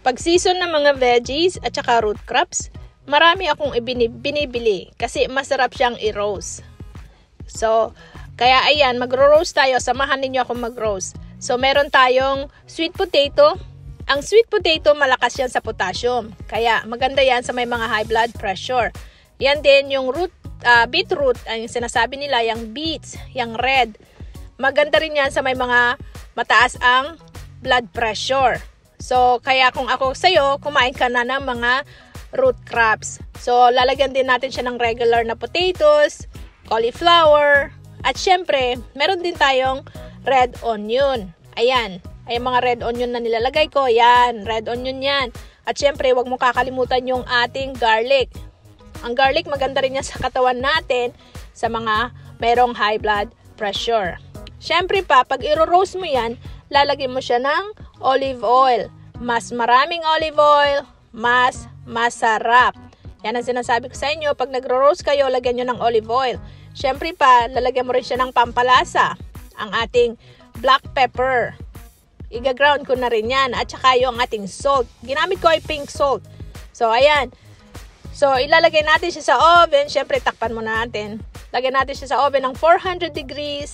pag season ng mga veggies at saka root crops, marami akong binibili kasi masarap siyang i-roast. So, kaya ayan, magro-roast tayo. Samahan ninyo ako mag-roast. So, meron tayong sweet potato. Ang sweet potato, malakas yan sa potassium. Kaya, maganda yan sa may mga high blood pressure. Yan din yung beetroot, ang sinasabi nila, yung beets, yung red. Maganda rin yan sa may mga mataas ang blood pressure. So, kaya kung ako sa'yo, kumain ka na ng mga root crops. So, lalagyan din natin siya ng regular na potatoes, cauliflower, at syempre, meron din tayong red onion. Ayan, ay mga red onion na nilalagay ko. Yan, red onion yan. At syempre, wag mo kakalimutan yung ating garlic. Ang garlic, maganda rin yan sa katawan natin sa mga merong high blood pressure. Syempre pa, pag i-roast mo yan, lalagyan mo siya ng olive oil. Mas maraming olive oil, mas masarap. Yan ang sinasabi ko sa inyo. Pag nagro-roast kayo, lagyan nyo ng olive oil. Syempre pa, lalagyan mo rin siya ng pampalasa. Ang ating black pepper. Iga-ground ko na rin yan. At saka yung ating salt. Ginamit ko ay pink salt. So, ayan. So, ilalagay natin siya sa oven. Syempre, takpan muna natin. Lagyan natin siya sa oven ng 400 degrees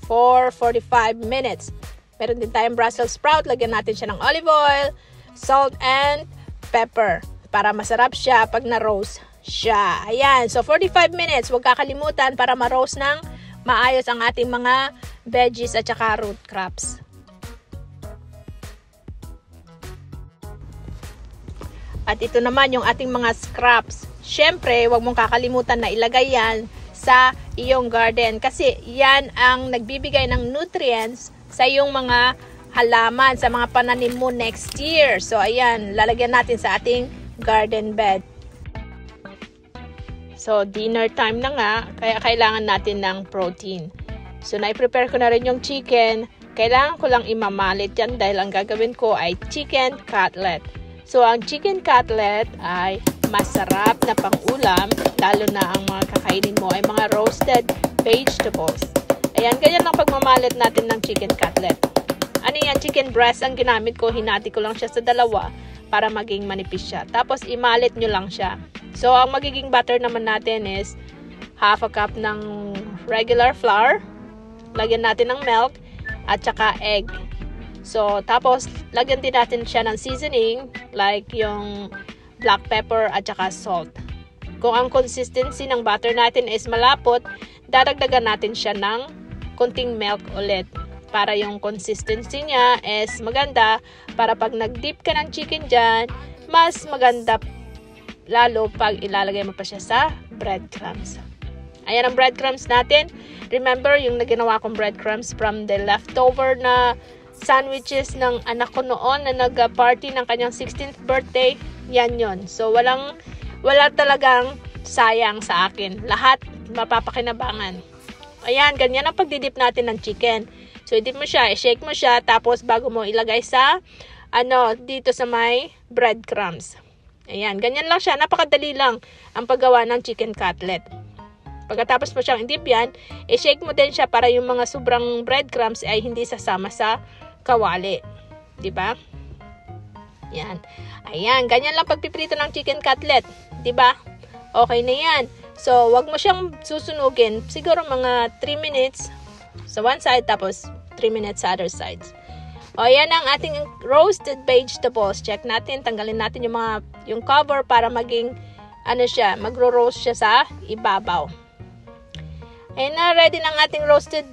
for 45 minutes. Meron din tayong Brussels sprout. Lagyan natin siya ng olive oil, salt, and pepper. Para masarap siya pag na-roast siya. Ayan. So, 45 minutes. Huwag kakalimutan para ma-roast ng maayos ang ating mga veggies at saka root crops. At ito naman yung ating mga scraps. Siyempre, huwag mong kakalimutan na ilagay yan sa iyong garden. Kasi yan ang nagbibigay ng nutrients sa iyong mga halaman, sa mga pananim mo next year. So, ayan, lalagyan natin sa ating garden bed. So, dinner time na nga, kaya kailangan natin ng protein. So, na-prepare ko na rin yung chicken. Kailangan ko lang imamalit yan dahil ang gagawin ko ay chicken cutlet. So, ang chicken cutlet ay masarap na pang-ulam, lalo na ang mga kakainin mo ay mga roasted vegetables. Ayan, ganyan lang pagmamalit natin ng chicken cutlet. Ano yan? Chicken breast ang ginamit ko. Hinati ko lang siya sa dalawa para maging manipis siya. Tapos, imalit nyo lang siya. So, ang magiging batter naman natin is half a cup ng regular flour. Lagyan natin ng milk at saka egg. So, tapos, lagyan din natin siya ng seasoning like yung black pepper at saka salt. Kung ang consistency ng butter natin is malapot, dadagdagan natin siya ng konting milk ulit para yung consistency niya is maganda para pag nag-dip ka ng chicken dyan, mas maganda lalo pag ilalagay mo pa siya sa breadcrumbs. Ayan ang breadcrumbs natin. Remember yung naginawa kong breadcrumbs from the leftover na sandwiches ng anak ko noon na nag-party ng kanyang 16th birthday. Yan yon. So wala talagang sayang sa akin. Lahat mapapakinabangan. Ayan, ganyan ang pagdidip natin ng chicken. So, i-dip mo siya, i-shake mo siya, tapos bago mo ilagay sa, dito sa may breadcrumbs. Ayan, ganyan lang siya. Napakadali lang ang paggawa ng chicken cutlet. Pagkatapos mo siyang i-dip yan, i-shake mo din siya para yung mga sobrang breadcrumbs ay hindi sasama sa kawali. Diba? Yan. Ayan, ganyan lang pagpiprito ng chicken cutlet. Diba? Okay na yan. So, wag mo siyang susunugin. Siguro mga 3 minutes sa one side, tapos 3 minutes sa other sides. O, yan ang ating roasted vegetables. Check natin, tanggalin natin yung cover para maging, magro-roast siya sa ibabaw. Ayan na, ready na ang ating roasted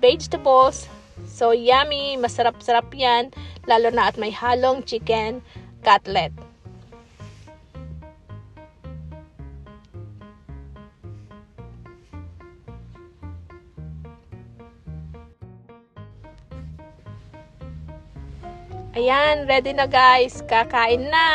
vegetables. So, yummy, masarap-sarap yan, lalo na at may halong chicken cutlet. Ayan, ready na guys. Kakain na!